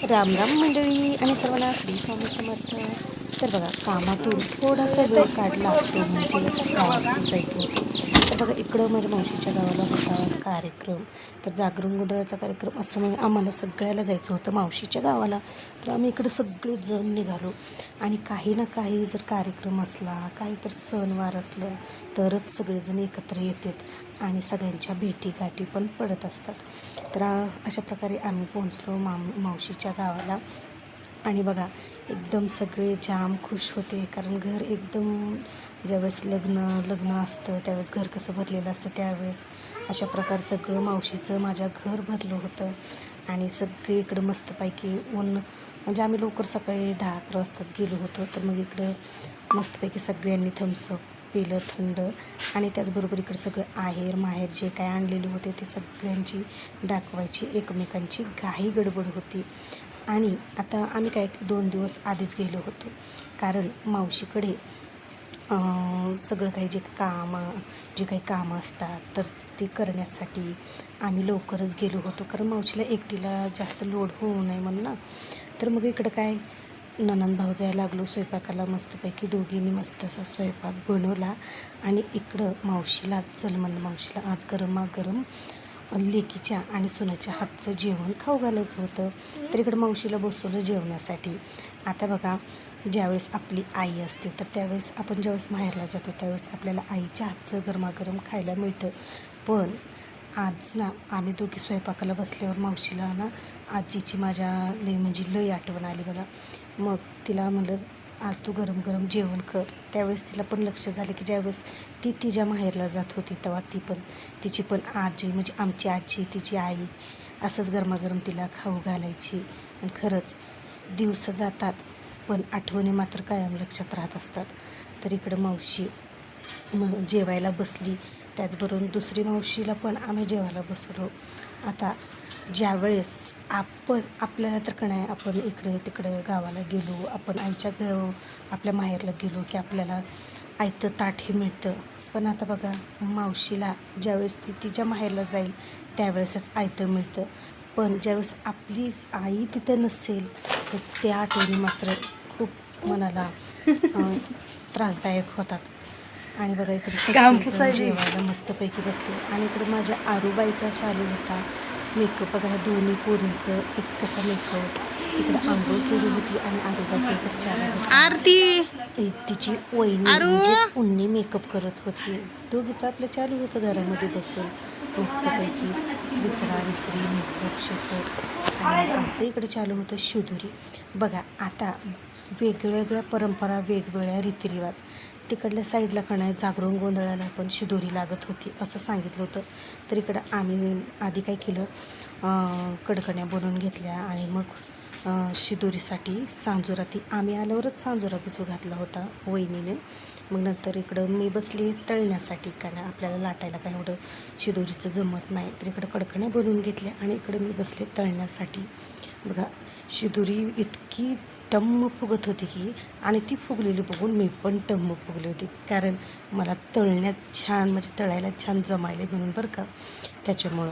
राम राम मंडळी आणि सर्वांना श्री स्वामी समर्थ. तर बघा, कामातून थोडासा वेळ काढला असतो म्हणजे गावाकडे जायचं होतं. तर बघा, इकडं माझ्या मावशीच्या गावाला होता कार्यक्रम. तर जागरण गोंधळाचा कार्यक्रम असल्यामुळे आम्हाला सगळ्याला जायचं होतं मावशीच्या गावाला. तर आम्ही इकडं सगळे जण निघालो आणि काही ना काही जर कार्यक्रम असला, काही तर सणवार असलं तरच सगळेजण एकत्र येतात आणि सगळ्यांच्या भेटीगाठी पण पडत असतात. तर अशा प्रकारे आम्ही पोहोचलो मावशीच्या गावाला. आणि बघा, एकदम सगळे जाम खुश होते, कारण घर एकदम ज्यावेळेस लग्न असतं त्यावेळेस घर कसं भरलेलं असतं, त्यावेळेस अशा प्रकारे सगळं मावशीचं माझ्या घर भरलं होतं. आणि सगळे इकडं मस्तपैकी ऊन, म्हणजे आम्ही लवकर सकाळी 10-11 वाजताच गेलो होतो. तर मग इकडं मस्तपैकी सगळ्यांनी थम्सअप पिलं थंड. आणि त्याचबरोबर इकडं सगळं आहेर माहेर जे काय आणलेले होते ते सगळ्यांची दाखवायची एकमेकांची घाई गडबड होती. आणि आता आम्ही काय 2 दिवस आधीच गेलो होतो, कारण मावशीकडे सगळं काही जे काही कामं असतात तर ते करण्यासाठी आम्ही लवकरच गेलो होतो, कारण मावशीला एकटीला जास्त लोड होऊ नये म्हणून ना. तर मग इकडं काय नणंद भावजाया लागलो स्वयंपाकाला. मस्तपैकी दोघींनी मस्त असा स्वयंपाक बनवला. आणि इकडं मावशीला चल म्हणलं, मावशीला आज गरमागरम लेकीच्या आणि सुनेच्या हातचं जेवण खाऊ घालायचं होतं. तर इकडं मावशीला बसवलं जेवणासाठी. आता बघा, ज्यावेळेस आपली आई असते तर त्यावेळेस आपण ज्यावेळेस माहेरला जातो त्यावेळेस आपल्याला आईच्या हातचं गरमागरम खायला मिळतं. पण आज ना आम्ही दोघी स्वयंपाकाला बसल्यावर मावशीला ना आजीची माझ्या म्हणजे लई आठवण आली बघा. मग तिला म्हणलं, आज तू गरम गरम जेवण कर. त्यावेळेस तिला पण लक्ष झालं की ज्यावेळेस ती तिच्या माहेरला जात होती तेव्हा तिची पण आजी, म्हणजे आमची आजी तिची आई असंच गरमागरम तिला खाऊ घालायची. आणि खरंच दिवस जातात पण आठवणी मात्र कायम लक्षात राहत असतात. तर इकडं मावशी जेवायला बसली, त्याचबरोबर दुसरी मावशीला पण आम्ही जेवायला बसवलो. आता ज्यावेळेस आपल्याला तर का नाही, आपण इकडे तिकडे गावाला गेलो, आपण आपल्या माहेरला गेलो की आपल्याला आयतं ताट मिळतं. पण आता बघा, मावशीला ज्यावेळेस ती तिच्या माहेरला जाईल त्यावेळेसच आयतं मिळतं. पण ज्यावेळेस आपली आई तिथं नसेल तर त्या आठवणी मात्र खूप मनाला त्रासदायक होतात. आणि बघा, इकडे सगळेजण जेवायला मस्तपैकी बसले. आणि इकडे माझ्या आरूबाईचा चालू होता मेकअप. बघा, ह्या दोन्ही पोरींचं एक कसा मेकअप. इकडे आंघोळ केली होती आणि आरूबाईचा इकडे चालू होता. तिची वहिनी म्हणजेच उन्नी मेकअप करत होती. दोघीचं आपलं चालू होतं घरामध्ये बसून मस्तपैकी विचरी मेकअप शेकअप. आणि आमचं इकडे चालू होतं शिदोरी. बघा, आता वेगवेगळ्या परंपरा, वेगवेगळ्या रीतिरिवाज. तिकडल्या साईडला का नाही जागरण गोंधळाला पण शिदोरी लागत होती असं सांगितलं होतं. तर इकडं आम्ही आधी काय केलं, कडकण्या बनवून घेतल्या आणि मग शिदोरीसाठी सांजोरा, ती आम्ही आल्यावरच सांजोरा भिजू घातला होता वहिनीने. मग नंतर इकडं मी बसले तळण्यासाठी, कारण आपल्याला लाटायला काय एवढं शिदोरीचं जमत नाही. तर इकडं कडकण्या बनवून घेतल्या आणि इकडं मी बसले तळण्यासाठी. बघा, शिदोरी इतकी टम्म फुगत होती की, आणि ती फुगलेली बघून मी पण टम्म फुगली होती, कारण मला तळण्यात छान, म्हणजे तळायला छान जमायले म्हणून बरं का. त्याच्यामुळं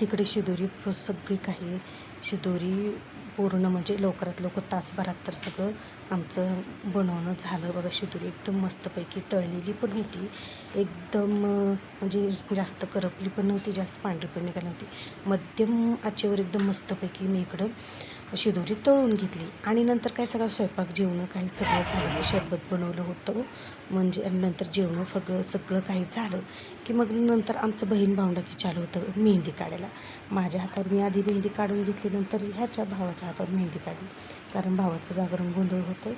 इकडे शिदोरी सगळी काही शिदोरी पूर्ण म्हणजे लवकरात लवकर तासभरात तर सगळं आमचं बनवणं झालं. बघा, शिदोरी एकदम मस्तपैकी तळलेली पण होती, एकदम म्हणजे जास्त करपली पण नव्हती, जास्त पांढरी पण निघाली नव्हती. मध्यम आचेवर एकदम मस्तपैकी मी इकडं शिदोरी तळून घेतली. आणि नंतर काय सगळं स्वयंपाक जेवणं काही सगळं झालं की शरबत बनवलं होतं, म्हणजे नंतर जेवणं सगळं काही झालं की मग नंतर आमचं बहीण भावंडाचं चालू होतं मेहंदी काढायला. माझ्या हातावर मी आधी मेहंदी काढून घेतली, नंतर ह्याच्या भावाच्या हातावर मेहंदी काढली, कारण भावाचं जागरण गोंधळ होतं.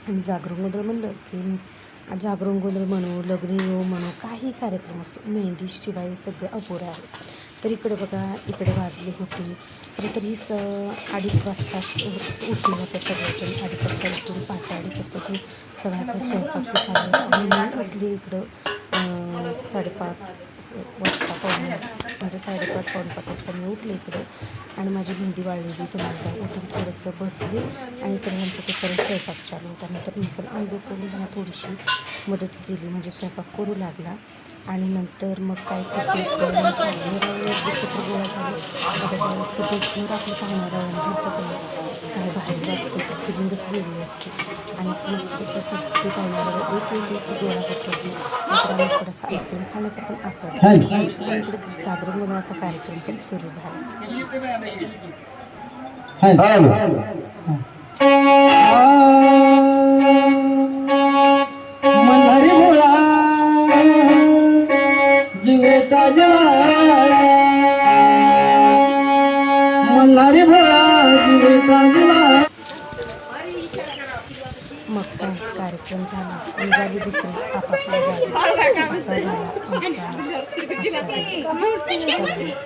आणि जागरण गोंधळ म्हणलं की जागरण गोंधळ म्हणू, लग्न येऊ म्हणू, काही कार्यक्रम असतो, मेहंदीशिवाय सगळं अपुरं आहे. तर इकडे बघा, इकडे वाजली होती तरी 2:30 वाजता उठले होते सगळेजण. 2:30 वाजता उठून 2:30 वाजता सगळ्यात स्वयंपाक चालू. आणि मी उठली इकडं 5:30 वाजता, म्हणजे 5:30 पावणे 5 वाजता मी उठले इकडं. आणि माझी मेहंदी वाळलेली तुम्हाला उठून थोडंसं बसले. आणि इकडे ह्यांचं ते परत स्वयंपाक चालू होता. नंतर मी पण आंघोळ करून त्यांना थोडीशी मदत केली, म्हणजे स्वयंपाक करू लागला. आणि नंतर मग काय सुट्टीचं एकत्र गोळा झाले त्याच्यावर सुट्टीवर आपलं पाहुणारा होतं पण काय बाहेर वाटतं की फिलिंगच वेगळी असते आणि मस्तपैकी सुट्टी पाहुणाऱ्यावर एक गोळा होत मित्रांनो थोडासा आईस्क्रीम खाण्याचा पण असं इकडे जागरण वगैरेचा कार्यक्रम पण सुरू झाला. मल्हारी भोळा जीवेचा जिव्हाळा, मल्हारी भोळा जीवेचा जिव्हाळा. मग काय कार्यक्रम झाला निघाली दुसरी आपापल्या गावी. असा झाला आमचा आजचा दिवस.